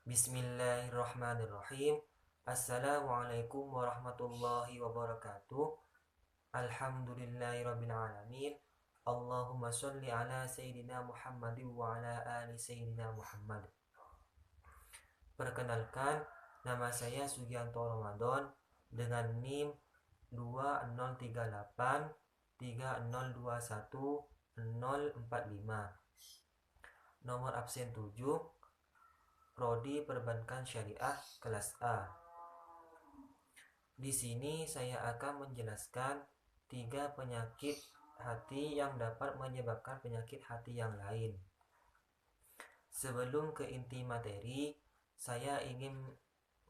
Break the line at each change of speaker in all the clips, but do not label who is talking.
Bismillahirrahmanirrahim. Assalamualaikum warahmatullahi wabarakatuh. Alhamdulillahirrabbilalamin. Allahumma sholli ala Sayyidina Muhammadin wa ala ali Sayyidina Muhammad. Perkenalkan, nama saya Sugianto Ramadan dengan NIM 2038 3021 045. Nomor absen 7, Prodi Perbankan Syariah kelas A. Di sini saya akan menjelaskan 3 penyakit hati yang dapat menyebabkan penyakit hati yang lain. Sebelum ke inti materi, saya ingin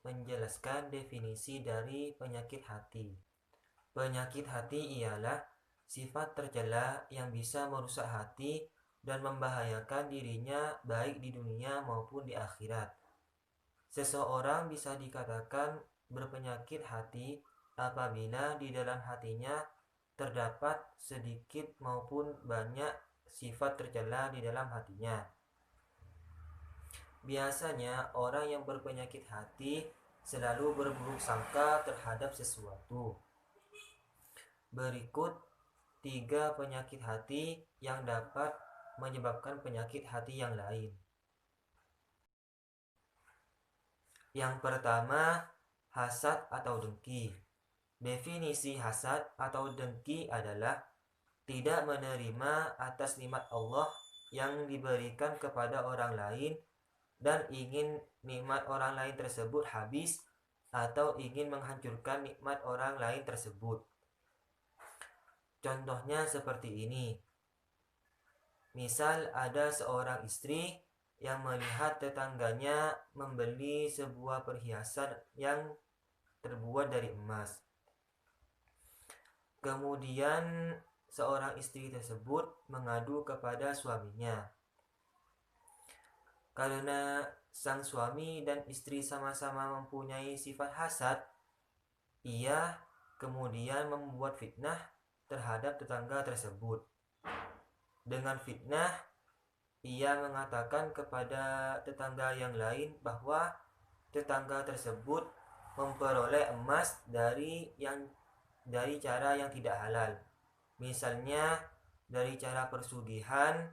menjelaskan definisi dari penyakit hati. Penyakit hati ialah sifat tercela yang bisa merusak hati dan membahayakan dirinya baik di dunia maupun di akhirat. Seseorang bisa dikatakan berpenyakit hati apabila di dalam hatinya terdapat sedikit maupun banyak sifat tercela di dalam hatinya. Biasanya orang yang berpenyakit hati selalu berburuk sangka terhadap sesuatu. Berikut 3 penyakit hati yang dapat menyebabkan penyakit hati yang lain. Yang pertama, hasad atau dengki. Definisi hasad atau dengki adalah tidak menerima atas nikmat Allah yang diberikan kepada orang lain dan ingin nikmat orang lain tersebut habis atau ingin menghancurkan nikmat orang lain tersebut. Contohnya seperti ini. Misal ada seorang istri yang melihat tetangganya membeli sebuah perhiasan yang terbuat dari emas. Kemudian seorang istri tersebut mengadu kepada suaminya. Karena sang suami dan istri sama-sama mempunyai sifat hasad, ia kemudian membuat fitnah terhadap tetangga tersebut. Dengan fitnah, ia mengatakan kepada tetangga yang lain bahwa tetangga tersebut memperoleh emas dari cara yang tidak halal. Misalnya dari cara persugihan,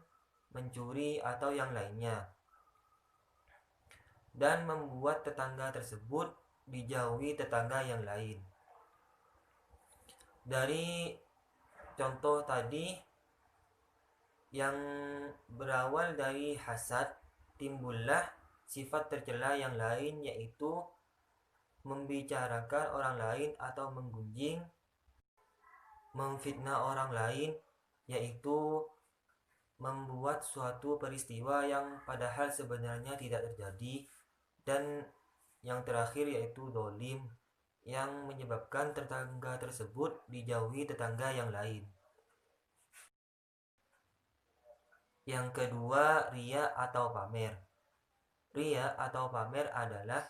mencuri atau yang lainnya. Dan membuat tetangga tersebut dijauhi tetangga yang lain. Dari contoh tadi yang berawal dari hasad, timbullah sifat tercela yang lain, yaitu membicarakan orang lain atau menggunjing, memfitnah orang lain, yaitu membuat suatu peristiwa yang padahal sebenarnya tidak terjadi. Dan yang terakhir yaitu dolim, yang menyebabkan tetangga tersebut dijauhi tetangga yang lain. Yang kedua, riya atau pamer. Riya atau pamer adalah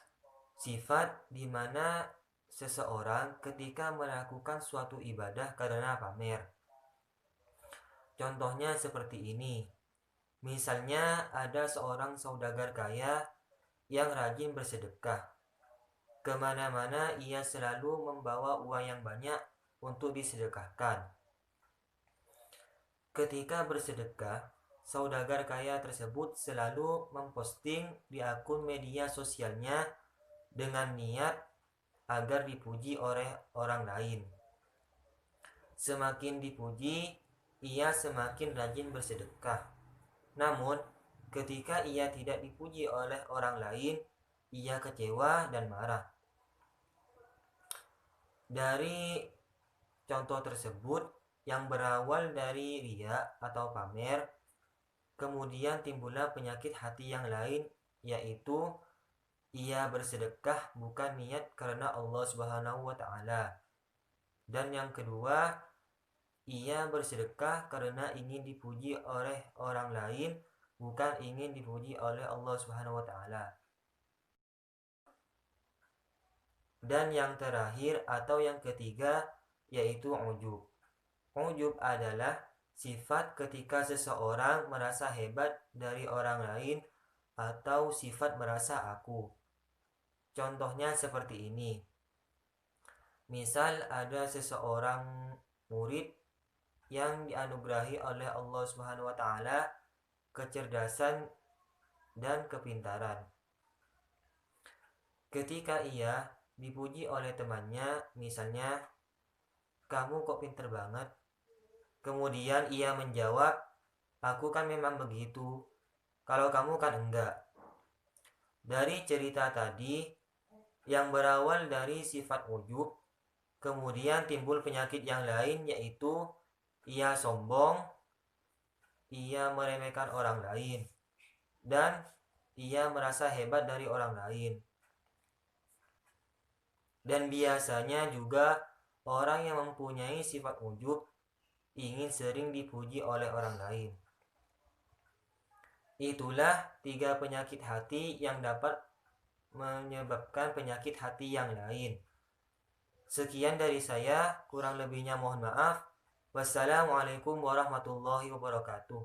sifat di mana seseorang ketika melakukan suatu ibadah karena pamer. Contohnya seperti ini. Misalnya ada seorang saudagar kaya yang rajin bersedekah. Kemana-mana ia selalu membawa uang yang banyak untuk disedekahkan. Ketika bersedekah, saudagar kaya tersebut selalu memposting di akun media sosialnya dengan niat agar dipuji oleh orang lain. Semakin dipuji, ia semakin rajin bersedekah. Namun, ketika ia tidak dipuji oleh orang lain, ia kecewa dan marah. Dari contoh tersebut yang berawal dari riya atau pamer, kemudian timbullah penyakit hati yang lain, yaitu ia bersedekah bukan niat karena Allah Subhanahu wa Ta'ala. Dan yang kedua, ia bersedekah karena ingin dipuji oleh orang lain, bukan ingin dipuji oleh Allah Subhanahu wa Ta'ala. Dan yang terakhir atau yang ketiga yaitu ujub. Ujub adalah sifat ketika seseorang merasa hebat dari orang lain atau sifat merasa aku. Contohnya seperti ini. Misal ada seseorang murid yang dianugerahi oleh Allah Subhanahu wa taala kecerdasan dan kepintaran. Ketika ia dipuji oleh temannya, misalnya, "Kamu kok pinter banget?" Kemudian ia menjawab, "Aku kan memang begitu. Kalau kamu kan enggak." Dari cerita tadi yang berawal dari sifat ujub, kemudian timbul penyakit yang lain, yaitu ia sombong, ia meremehkan orang lain, dan ia merasa hebat dari orang lain. Dan biasanya juga orang yang mempunyai sifat ujub ingin sering dipuji oleh orang lain. Itulah 3 penyakit hati yang dapat menyebabkan penyakit hati yang lain. Sekian dari saya, kurang lebihnya mohon maaf. Wassalamualaikum warahmatullahi wabarakatuh.